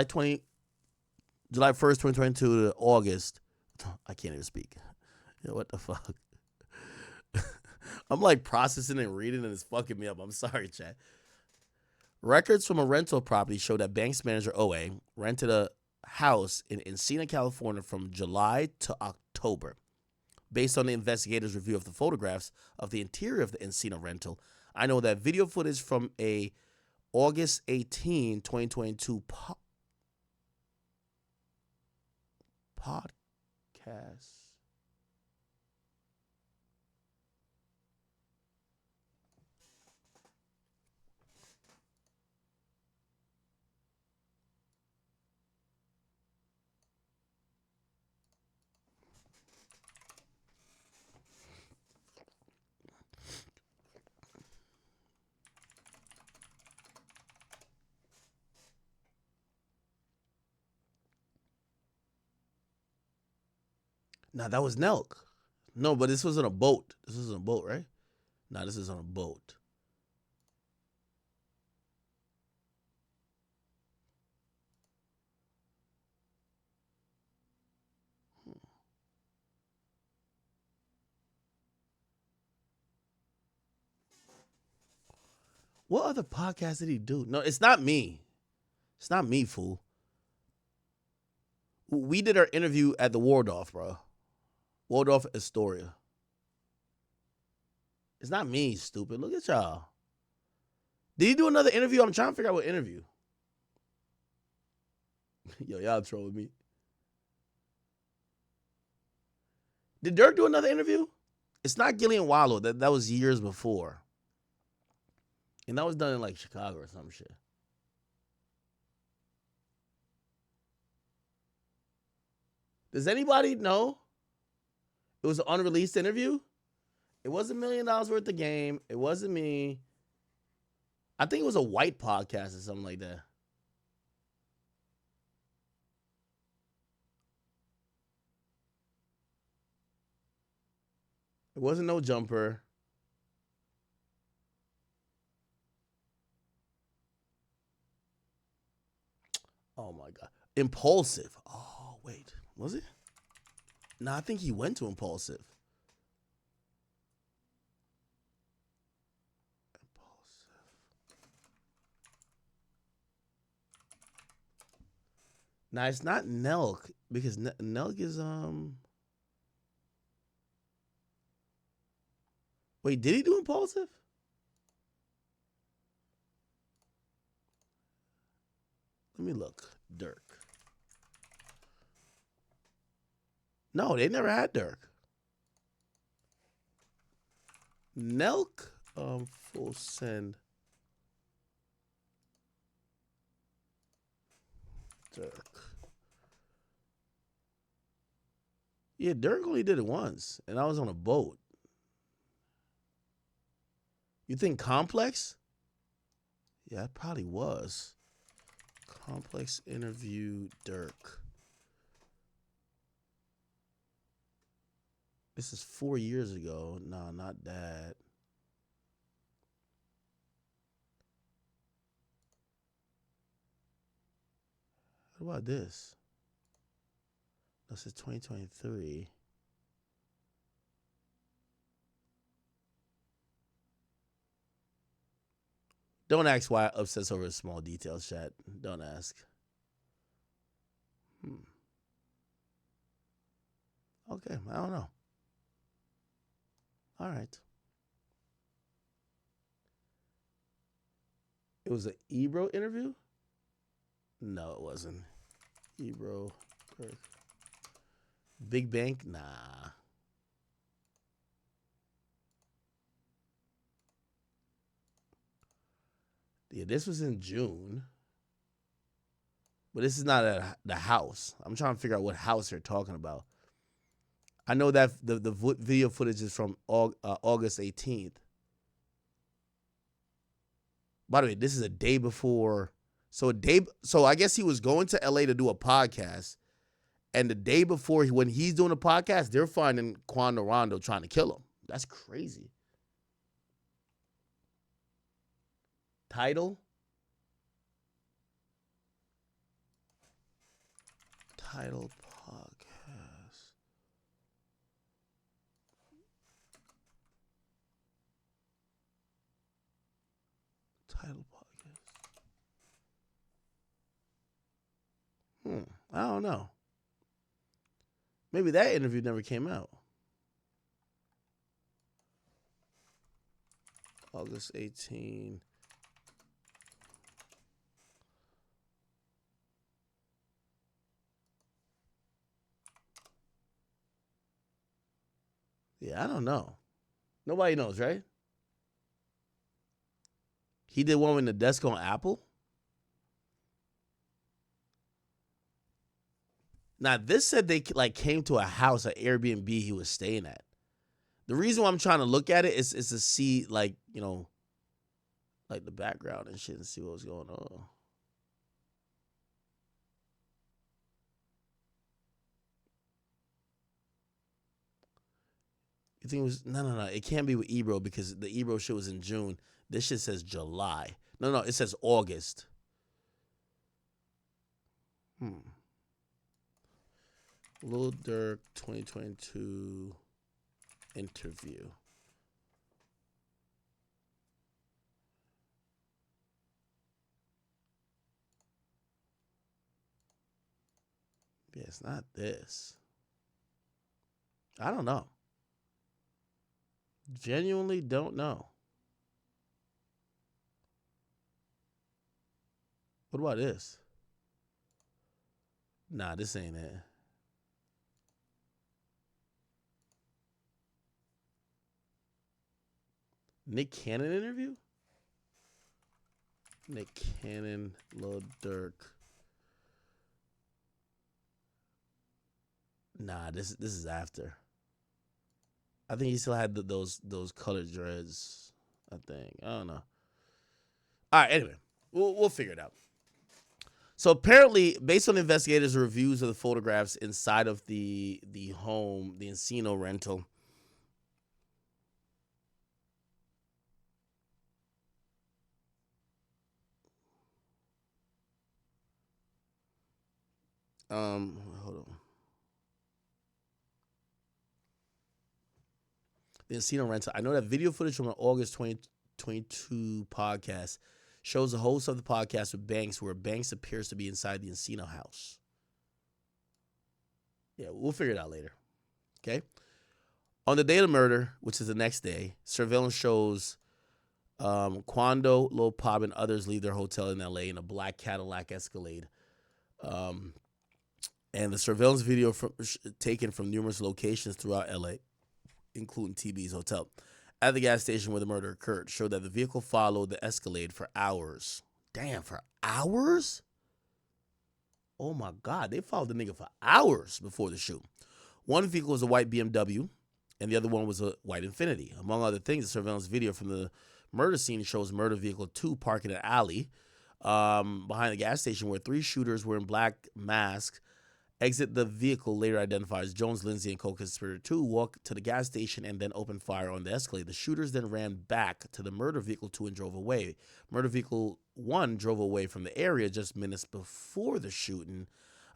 1st, 2022 to August. I can't even speak. What the fuck? I'm like processing and reading, and it's fucking me up. I'm sorry, chat. Records from a rental property show that Banks manager OA rented a house in Encino, California from July to October. Based on the investigators' review of the photographs of the interior of the Encino rental, I know that video footage from a August 18, 2022 podcast. Nah, that was Nelk. No, but this was on a boat. This was on a boat, right? Nah, this is on a boat. What other podcast did he do? No, it's not me. It's not me, fool. We did our interview at the Waldorf, bro. Waldorf Astoria. It's not me, stupid. Look at y'all. Did he do another interview? I'm trying to figure out what interview. Yo, y'all trolling me. Did Dirk do another interview? It's not Gillian Wallow. That was years before. And that was done in like Chicago or some shit. Does anybody know? It was an unreleased interview. It wasn't $1 million worth of game. It wasn't me. I think it was a white podcast or something like that. It wasn't no jumper. Oh my god. Impulsive. Oh, wait. Was it? No, I think he went to Impulsive. Impulsive. Now it's not Nelk because Nelk is Wait, did he do Impulsive? Let me look. Dirk. No, they never had Dirk. Nelk, full send. Dirk. Yeah, Dirk only did it once, and I was on a boat. You think Complex? Yeah, it probably was. Complex interview Dirk. This is 4 years ago. No, not that. What about this? This is 2023. Don't ask why I obsess over small details, chat. Don't ask. Okay, I don't know. All right. It was an Ebro interview? No, it wasn't. Ebro. Big Bank? Nah. Yeah, this was in June. But this is not at the house. I'm trying to figure out what house they're talking about. I know that the video footage is from August 18th. By the way, this is a day before. So I guess he was going to LA to do a podcast. And the day before, when he's doing a podcast, they're finding Quando Rondo trying to kill him. That's crazy. Title podcast. Title podcast. I don't know. Maybe that interview never came out. August 18. Yeah, I don't know. Nobody knows, right? He did one with the desk on Apple. Now, this said they like came to a house, an Airbnb he was staying at. The reason why I'm trying to look at it is to see, like, you know, like the background and shit and see what was going on. You think it was no? It can't be with Ebro because the Ebro show was in June. This shit says July. No, it says August. Lil Durk 2022 interview. Yeah, it's not this. I don't know. Genuinely don't know. What about this? Nah, this ain't it. Nick Cannon interview? Nick Cannon, Lil Durk. Nah, this is after. I think he still had those colored dreads. I think. I don't know. All right. Anyway, we'll figure it out. So apparently, based on investigators' reviews of the photographs inside of the home, the Encino rental, hold on. The Encino rental. I know that video footage from an August 2022 podcast shows the host of the podcast with Banks, where Banks appears to be inside the Encino house. Yeah, we'll figure it out later. Okay. On the day of the murder, which is the next day, surveillance shows Quando, Lil Pop, and others leave their hotel in LA in a black Cadillac Escalade. And the surveillance video taken from numerous locations throughout LA, including TB's hotel, at the gas station where the murder occurred, showed that the vehicle followed the Escalade for hours. Damn, for hours? Oh my God, they followed the nigga for hours before the shoot. One vehicle was a white BMW, and the other one was a white Infiniti. Among other things, the surveillance video from the murder scene shows murder vehicle 2 parked in an alley behind the gas station, where 3 shooters wearing black masks exit the vehicle, later identified as Jones, Lindsay, and co-conspirator 2, walked to the gas station and then opened fire on the Escalade. The shooters then ran back to the murder vehicle 2 and drove away. Murder vehicle 1 drove away from the area just minutes before the shooting.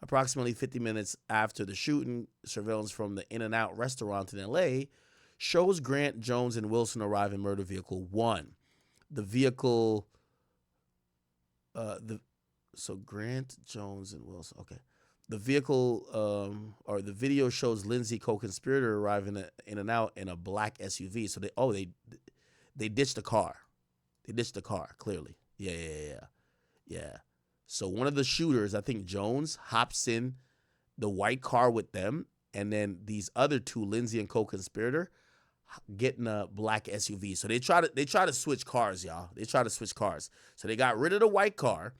Approximately 50 minutes after the shooting, surveillance from the In-N-Out restaurant in L.A. shows Grant, Jones, and Wilson arrive in murder vehicle 1. The vehicle... So Grant, Jones, and Wilson... Okay. The vehicle, or the video shows Lindsay, co-conspirator, arriving in and out in a black SUV. So they ditched the car. They ditched the car, clearly. Yeah. So one of the shooters, I think Jones, hops in the white car with them, and then these other 2, Lindsay and co-conspirator, get in a black SUV. So they try to switch cars, y'all. They try to switch cars. So they got rid of the white car.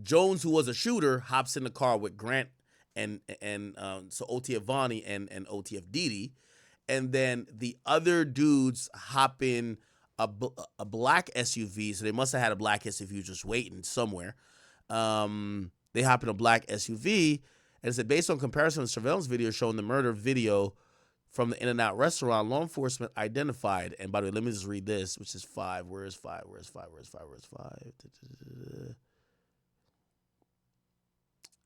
Jones, who was a shooter, hops in the car with Grant and so OTF Vonnie and OTF Didi, and then the other dudes hop in a black SUV. So they must have had a black SUV just waiting somewhere. They hop in a black SUV, and it said, based on comparison of surveillance video showing the murder video from the In-N-Out restaurant, law enforcement identified. And by the way, let me just read this, which is 5. Where is 5? Where's 5?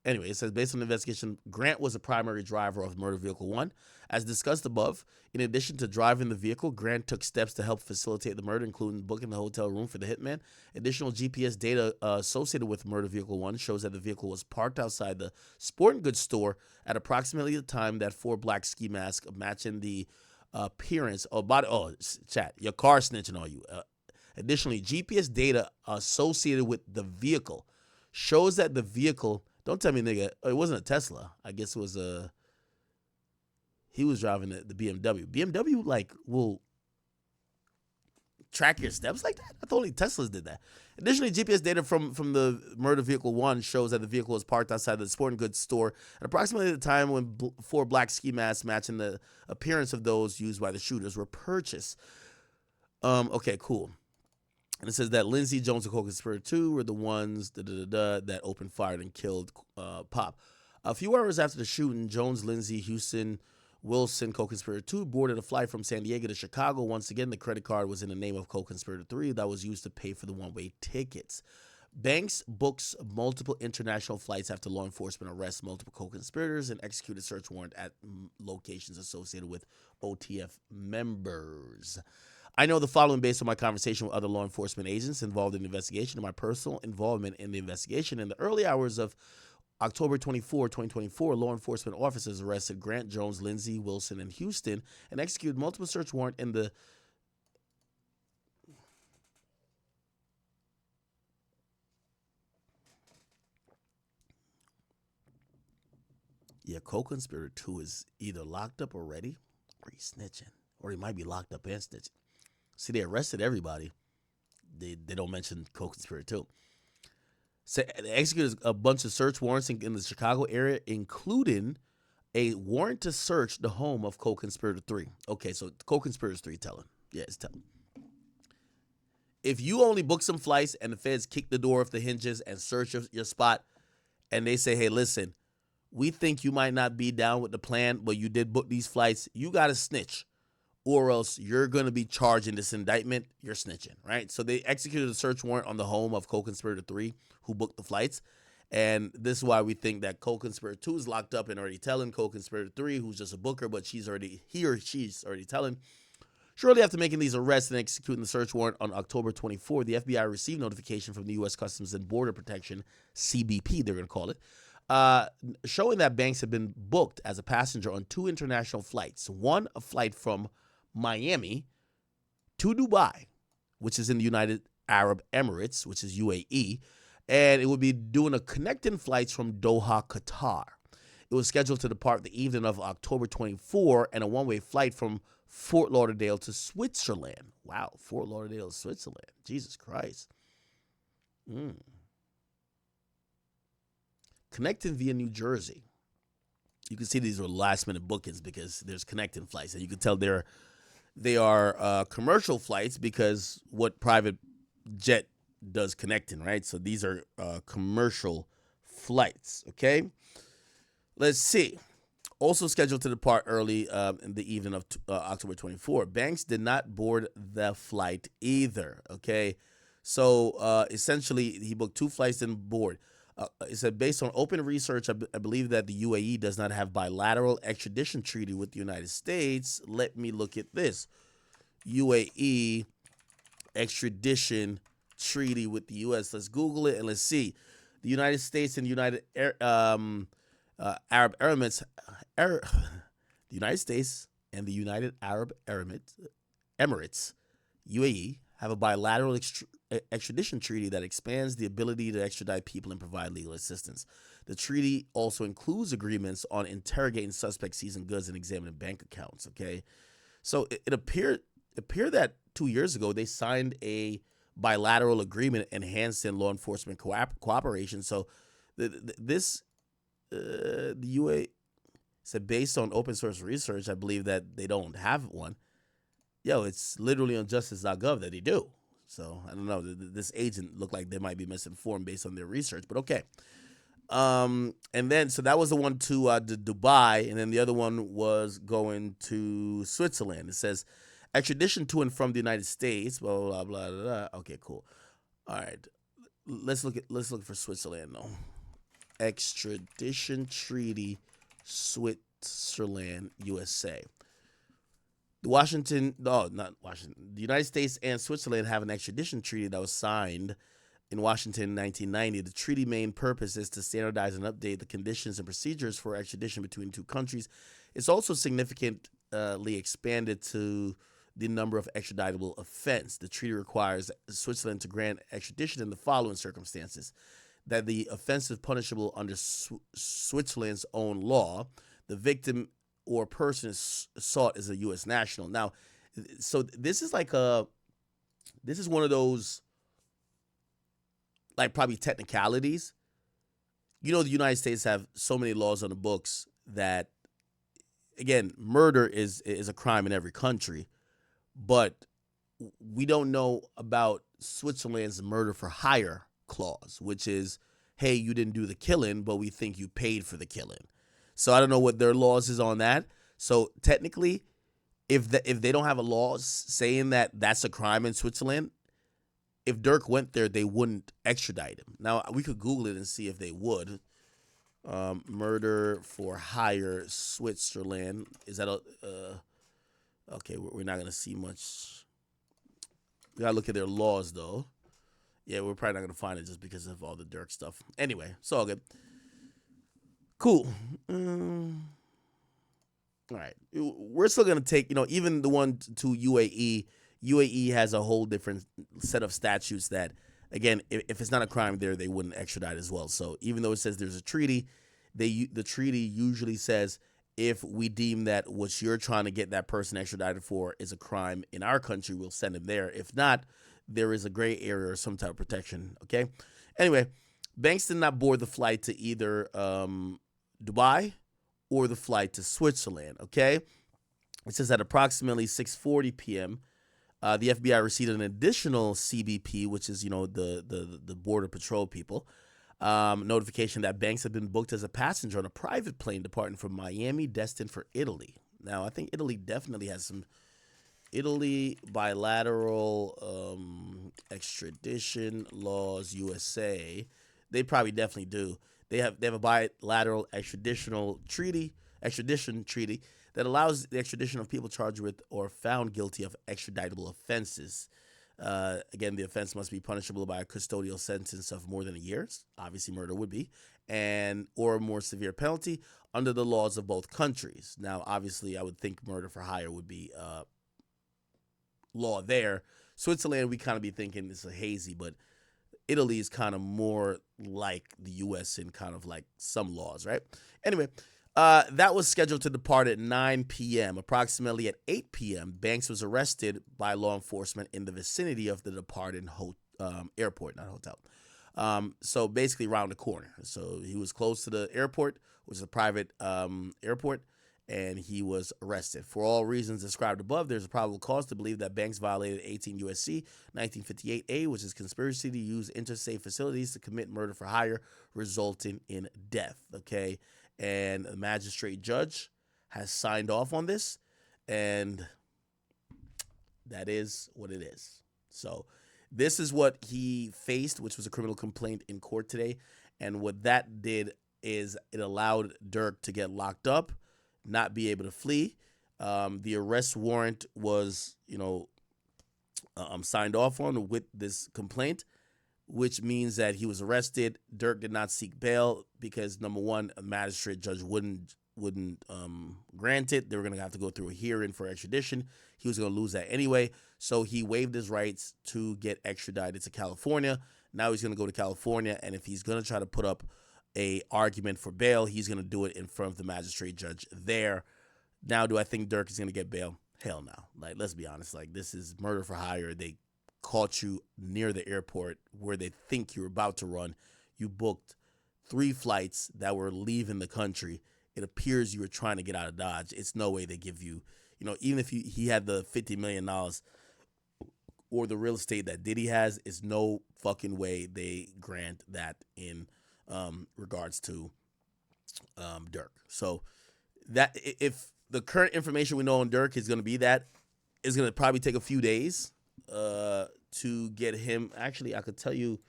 Anyway, it says, based on the investigation, Grant was the primary driver of murder vehicle 1. As discussed above, in addition to driving the vehicle, Grant took steps to help facilitate the murder, including booking the hotel room for the hitman. Additional GPS data associated with murder vehicle 1 shows that the vehicle was parked outside the sporting goods store at approximately the time that 4 black ski masks matching the appearance of body. Oh, chat, your car snitching on you. Additionally, GPS data associated with the vehicle shows that the vehicle... Don't tell me, nigga, it wasn't a Tesla. I guess it was he was driving the BMW. BMW, like, will track your steps like that? I thought only Teslas did that. Additionally, GPS data from the murder vehicle 1 shows that the vehicle was parked outside the sporting goods store at approximately the time when 4 black ski masks matching the appearance of those used by the shooters were purchased. Okay, cool. And it says that Lindsay, Jones, and co-conspirator 2 were the ones that opened fire and killed Pop. A few hours after the shooting, Jones, Lindsay, Houston, Wilson, co-conspirator 2 boarded a flight from San Diego to Chicago. Once again, the credit card was in the name of co-conspirator 3 that was used to pay for the one-way tickets. Banks books multiple international flights after law enforcement arrests multiple co-conspirators and executed search warrant at locations associated with OTF members. I know the following based on my conversation with other law enforcement agents involved in the investigation and my personal involvement in the investigation. In the early hours of October 24, 2024, law enforcement officers arrested Grant, Jones, Lindsay, Wilson, and Houston and executed multiple search warrants in the co-conspirator 2 is either locked up already or he's snitching. Or he might be locked up and snitching. See, they arrested everybody. They don't mention co-conspirator too. So they executed a bunch of search warrants in the Chicago area, including a warrant to search the home of co-conspirator 3. Okay, so co-conspirator 3 telling. Yeah, it's telling. If you only book some flights and the feds kick the door off the hinges and search your spot, and they say, hey, listen, we think you might not be down with the plan, but you did book these flights, you got to snitch, or else you're going to be charged in this indictment. You're snitching, right? So they executed a search warrant on the home of co-conspirator 3 who booked the flights. And this is why we think that co-conspirator 2 is locked up and already telling co-conspirator 3, who's just a booker, but she's already telling. Shortly after making these arrests and executing the search warrant on October 24, the FBI received notification from the U.S. Customs and Border Protection, CBP, they're going to call it, showing that Banks had been booked as a passenger on 2 international flights. One, a flight from Miami to Dubai, which is in the United Arab Emirates, which is UAE, and it would be doing a connecting flights from Doha, Qatar. It was scheduled to depart the evening of October 24 and a one-way flight from Fort Lauderdale to Switzerland. Wow, Fort Lauderdale, Switzerland. Jesus Christ. Connecting via New Jersey. You can see these are last-minute bookings because there's connecting flights, and you can tell they are commercial flights because what private jet does connecting, right? So these are commercial flights, okay? Let's see. Also scheduled to depart early in the evening of October 24. Banks did not board the flight either, okay? So essentially, he booked 2 flights and board. It said, based on open research, I believe that the UAE does not have bilateral extradition treaty with the United States. Let me look at this. UAE extradition treaty with the U.S. Let's Google it and let's see. The United States and the United Arab Emirates, the United States and the United Arab Emirates, UAE, have a bilateral extradition treaty that expands the ability to extradite people and provide legal assistance. The treaty also includes agreements on interrogating suspects, seizing goods, and examining bank accounts. Okay, so it appeared that 2 years ago they signed a bilateral agreement enhancing law enforcement cooperation. So the UAE said, based on open source research, I believe that they don't have one. Yo, it's literally on justice.gov that they do. So I don't know. This agent looked like they might be misinformed based on their research, but okay. And then, so that was the one to Dubai, and then the other one was going to Switzerland. It says extradition to and from the United States. Blah blah blah blah. Blah. Okay, cool. All right, let's look for Switzerland though. Extradition treaty, Switzerland, USA. The United States and Switzerland have an extradition treaty that was signed in Washington in 1990. The treaty main purpose is to standardize and update the conditions and procedures for extradition between 2 countries. It's also significantly expanded to the number of extraditable offense. The treaty requires Switzerland to grant extradition in the following circumstances: that the offense is punishable under Switzerland's own law, the victim or person is sought as a U.S. national. Now, so this is one of those, like, probably technicalities. You know, the United States have so many laws on the books that, again, murder is a crime in every country, but we don't know about Switzerland's murder for hire clause, which is, hey, you didn't do the killing, but we think you paid for the killing. So I don't know what their laws is on that. So technically, if they don't have a law saying that that's a crime in Switzerland, if Dirk went there, they wouldn't extradite him. Now, we could Google it and see if they would. Murder for hire, Switzerland. Is that okay, we're not going to see much. We got to look at their laws, though. Yeah, we're probably not going to find it just because of all the Dirk stuff. Anyway, it's all good. Cool. All right. We're still going to take, even the one to UAE. UAE has a whole different set of statutes that, again, if it's not a crime there, they wouldn't extradite as well. So even though it says there's a treaty, the treaty usually says If we deem that what you're trying to get that person extradited for is a crime in our country, we'll send him there. If not, there is a gray area or some type of protection. Okay. Anyway, Banks did not board the flight to either Dubai or the flight to Switzerland. Okay. It says at approximately 6:40 p.m., the FBI received an additional CBP, which is the border patrol people, notification that Banks had been booked as a passenger on a private plane departing from Miami, destined for Italy. Now, I think Italy definitely has some bilateral extradition laws. USA, they probably definitely do. They have a bilateral extradition treaty that allows the extradition of people charged with or found guilty of extraditable offenses. Again, the offense must be punishable by a custodial sentence of more than a year. Obviously, murder would be, or a more severe penalty under the laws of both countries. Now, obviously, I would think murder for hire would be law there. Switzerland, we kind of be thinking it's a hazy, but Italy is kind of more like the U.S. in kind of like some laws, right? Anyway, that was scheduled to depart at 9 p.m. Approximately at 8 p.m., Banks was arrested by law enforcement in the vicinity of the departed airport, not hotel. So basically around the corner. So he was close to the airport, which is a private airport, and he was arrested. For all reasons described above, there's a probable cause to believe that Banks violated 18 U.S.C. 1958A, which is conspiracy to use interstate facilities to commit murder for hire, resulting in death. Okay, and the magistrate judge has signed off on this, and that is what it is. So this is what he faced, which was a criminal complaint in court today, and what that did is it allowed Durk to get locked up, not be able to flee. The arrest warrant was, signed off on with this complaint, which means that he was arrested. Durk did not seek bail because, number one, a magistrate judge wouldn't grant it. They were going to have to go through a hearing for extradition. He was going to lose that anyway. So he waived his rights to get extradited to California. Now he's going to go to California, and if he's going to try to put up a argument for bail, he's going to do it in front of the magistrate judge there. Now, do I think Durk is going to get bail? Hell no. Like, let's be honest. Like, this is murder for hire. They caught you near the airport where they think you're about to run. You booked 3 flights that were leaving the country. It appears you were trying to get out of Dodge. It's no way they give you, even if he had the $50 million or the real estate that Diddy has, it's no fucking way they grant that in regards to Durk. So that if the current information we know on Durk is going to be that, it's going to probably take a few days to get him. Actually, I could tell you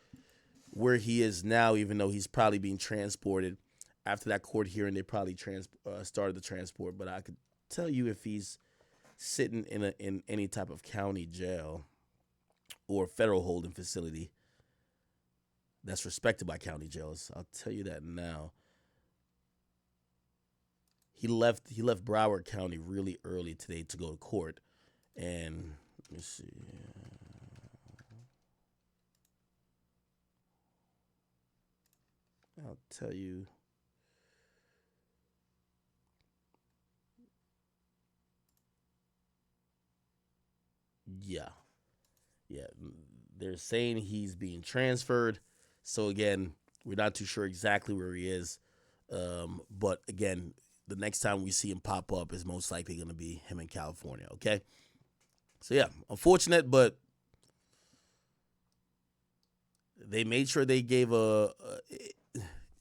where he is now, even though he's probably being transported. After that court hearing, they probably started the transport. But I could tell you if he's sitting in any type of county jail or federal holding facility that's respected by county jails. I'll tell you that now. He left Broward County really early today to go to court. And let me see. I'll tell you. Yeah. They're saying he's being transferred. So again, we're not too sure exactly where he is. But again, the next time we see him pop up is most likely going to be him in California. Okay. So yeah, unfortunate, but they made sure they gave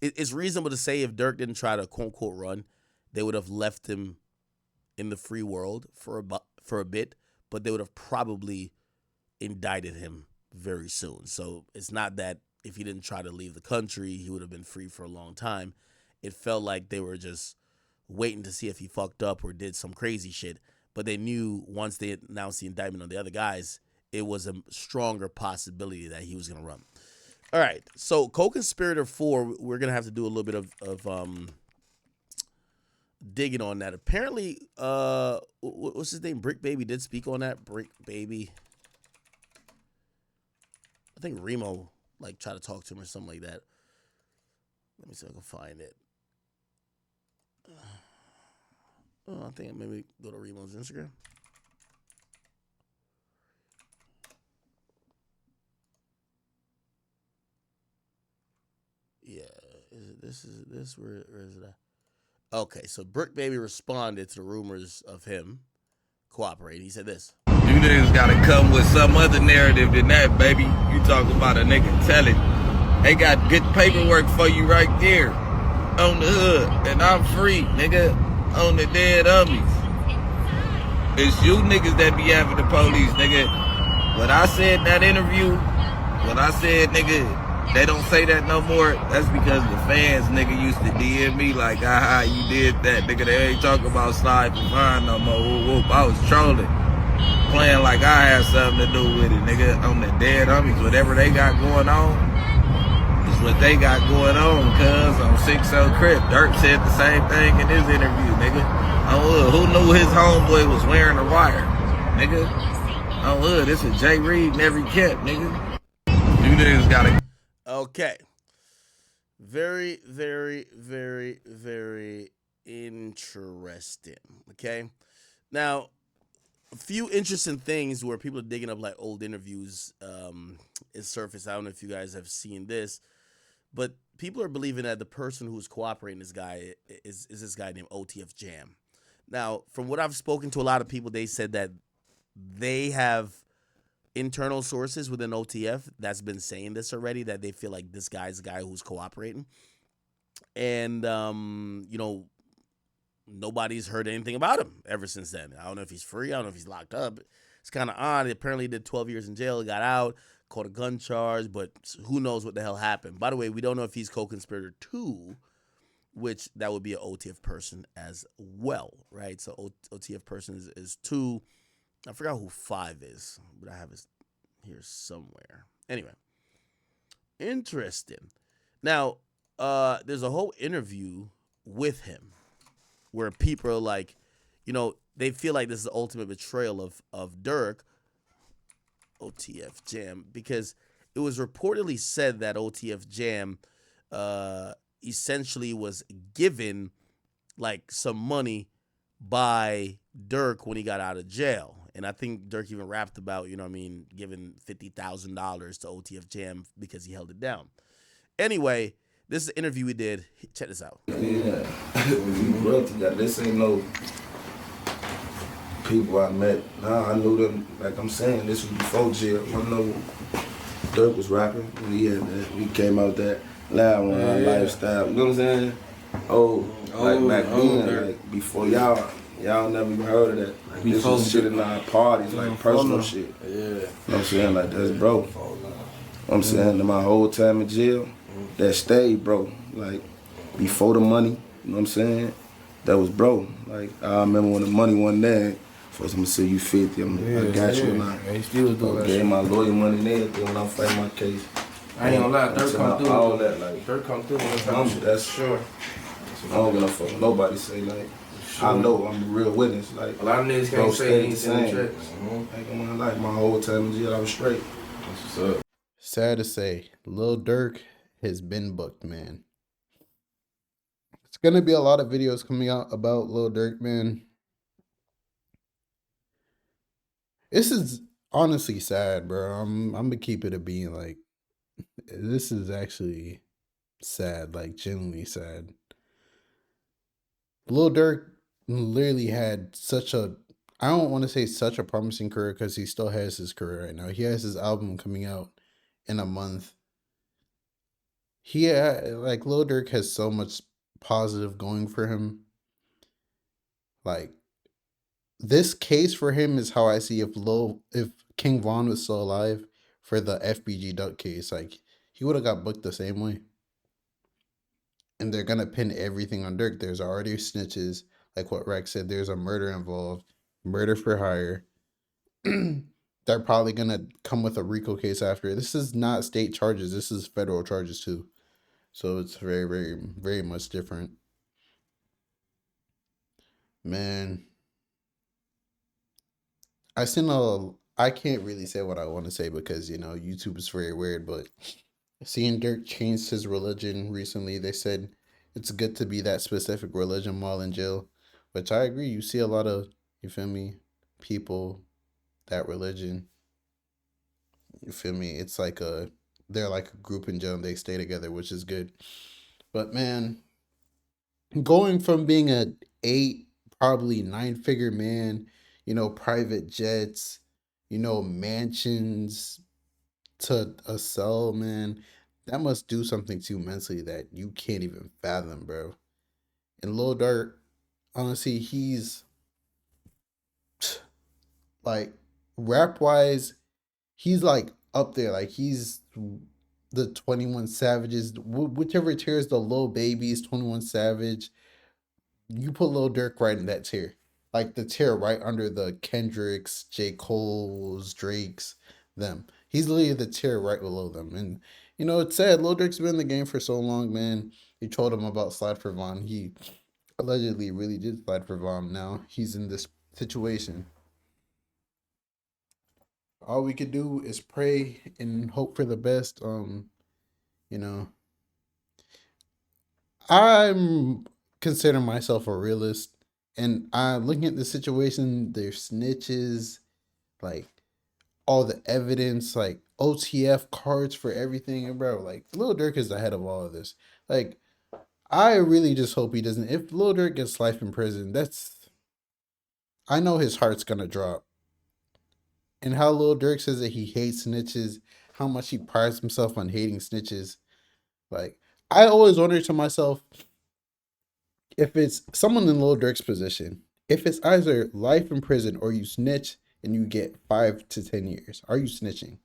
it's reasonable to say if Durk didn't try to quote unquote run, they would have left him in the free world for a bit, but they would have probably indicted him very soon. So it's not that if he didn't try to leave the country, he would have been free for a long time. It felt like they were just waiting to see if he fucked up or did some crazy shit. But they knew once they announced the indictment on the other guys, it was a stronger possibility that he was going to run. All right. So co-conspirator 4, we're going to have to do a little bit of digging on that. Apparently, what's his name? Brick Baby did speak on that. Brick Baby. I think Remo tried to talk to him or something like that. Let me see if I can find it. Oh, I think maybe go to Remo's Instagram. Yeah, is it this? Where is it at? Okay, so Brick Baby responded to the rumors of him cooperating. He said this. You niggas gotta come with some other narrative than that, baby. You talk about a nigga telling. They got good paperwork for you right there on the hood. And I'm free, nigga, on the dead homies. It's you niggas that be having the police, nigga. When I said in that interview, when I said, nigga, they don't say that no more, that's because the fans, nigga, used to DM me like, aha, you did that. Nigga, they ain't talking about slide for fine no more. Whoop, whoop. I was trolling. Playing like I had something to do with it, nigga. On the dead homies, whatever they got going on is what they got going on, cuz on 6-0 Crip. Dirk said the same thing in his interview, nigga. On who knew his homeboy was wearing a wire, nigga? On hood, this is Jay Reed in every camp, nigga. You niggas gotta. Okay. Very, very, very, very interesting. Okay. Now, a few interesting things where people are digging up like old interviews is surfaced. I don't know if you guys have seen this, but people are believing that the person who's cooperating this guy is this guy named OTF Jam. Now, from what I've spoken to a lot of people, they said that they have internal sources within OTF that's been saying this already, that they feel like this guy's the guy who's cooperating. And, nobody's heard anything about him ever since then. I don't know if he's free. I don't know if he's locked up. It's kind of odd. He apparently did 12 years in jail. He got out, caught a gun charge, but who knows what the hell happened. By the way, we don't know if he's co-conspirator 2, which that would be an OTF person as well, right? So OTF person is 2. I forgot who 5 is, but I have it here somewhere. Anyway, interesting. Now, there's a whole interview with him where people are like, they feel like this is the ultimate betrayal of Durk, OTF Jam, because it was reportedly said that OTF Jam essentially was given like some money by Durk when he got out of jail. And I think Durk even rapped about, giving $50,000 to OTF Jam because he held it down. Anyway, this is an interview we did. Check this out. Yeah, we broke together. This ain't no people I met. Nah, I knew them. Like I'm saying, this was before jail. I know Durk was rapping when he had that. We came out that loud one, lifestyle. You know what I'm saying? Like back then, like before y'all never even heard of that. Like, this was shit in our parties, like personal shit. Yeah. You know what I'm saying? Like that's bro. You know what I'm saying? My whole time in jail, that stayed, bro. Like before the money, you know what I'm saying? That was bro. Like I remember when the money wasn't there, first I'm gonna say you 50, I got you and I still do that. Gave my lawyer money and everything when I'm fighting my case. I ain't gonna lie, Durk come through. All that, like Durk come through. That's sure. I don't give no fuck. Nobody say like. Sure. I know I'm a real witness. Like a lot of niggas can't say anything. Like in my life, my whole time in jail, I was straight. That's what's up. Sad to say, Lil Durk has been booked, man. It's gonna be a lot of videos coming out about Lil Durk, man. This is honestly sad, bro. I'm gonna keep it a being. Like, this is actually sad, like genuinely sad. Lil Durk literally had I don't want to say such a promising career because he still has his career right now. He has his album coming out in a month. Lil Durk has so much positive going for him. Like, this case for him is how I see if King Von was still alive for the FBG Duck case. Like, he would have got booked the same way. And they're gonna pin everything on Durk. There's already snitches, like what Rex said. There's a murder involved, murder for hire. They're probably gonna come with a RICO case after. This is not state charges. This is federal charges too. So it's very, very, very much different. Man, I can't really say what I want to say because, YouTube is very weird, but seeing Durk change his religion recently, they said it's good to be that specific religion while in jail, Which I agree. You see a lot of, you feel me, people, that religion, you feel me? It's like they're like a group in jail and they stay together, which is good. But man, going from being a 8, probably 9-figure man, private jets, mansions, to a cell, man, that must do something to you mentally that you can't even fathom, bro. And Lil Durk, honestly, he's like, rap wise, he's like up there. Like, he's the 21 Savages, whichever tier is the Lil Babies, 21 Savage. You put Lil Durk right in that tier. Like the tier right under the Kendricks, J. Cole's, Drake's, them. He's literally the tier right below them. And it's sad. Lil Durk's been in the game for so long, man. He told him about Slide for Von. He allegedly really did Slide for Von. Now he's in this situation. All we could do is pray and hope for the best. You know, I'm consider myself a realist, and I'm looking at the situation. There's snitches, like all the evidence, like OTF cards for everything, and bro, like Lil Durk is the head of all of this. Like, I really just hope he doesn't. If Lil Durk gets life in prison, I know his heart's gonna drop. And how Lil Durk says that he hates snitches, how much he prides himself on hating snitches. Like, I always wonder to myself, if it's someone in Lil Durk's position, if it's either life in prison or you snitch and you get 5 to 10 years, are you snitching?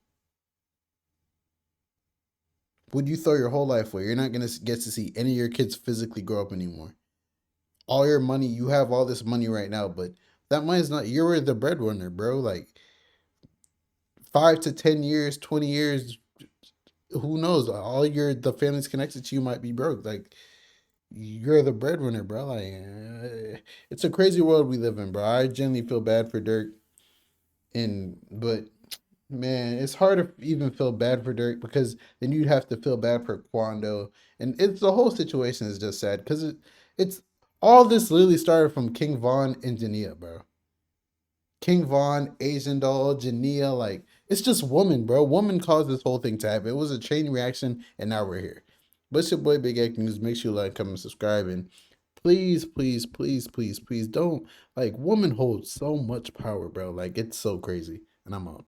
Would you throw your whole life away? You're not going to get to see any of your kids physically grow up anymore. All your money, you have all this money right now, but that money's not, you're the breadwinner, bro. Like, 5 to 10 years, 20 years, who knows? The family's connected to you might be broke. Like, you're the breadwinner, bro. Like, it's a crazy world we live in, bro. I genuinely feel bad for Dirk, but man, it's hard to even feel bad for Dirk because then you'd have to feel bad for Quando, and the whole situation is just sad because it's all this literally started from King Von and Jania, bro. King Von, Asian Doll, Jania, like, it's just woman, bro. Woman caused this whole thing to happen. It was a chain reaction, and now we're here. But it's your boy Big Egg News. Make sure you like, comment, subscribe, and please, please, please, please, please don't, like, woman holds so much power, bro. Like, it's so crazy. And I'm out.